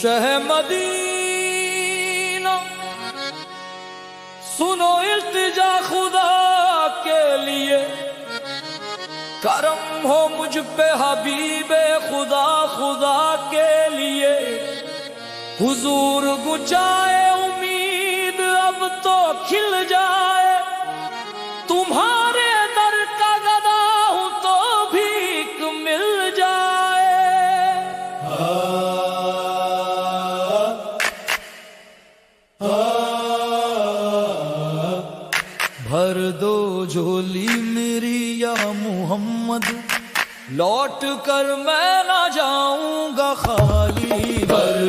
شہ مدینہ سنو التجا خدا کے لیے، کرم ہو مجھ پہ حبیب خدا خدا کے لیے، حضور گچائے امید اب تو کھل جائے، تمہارے در کا گدا ہوں تو بھیک مل جائے۔ بھر دو جھولی میری یا محمد، لوٹ کر میں نہ جاؤں گا خالی۔ بھر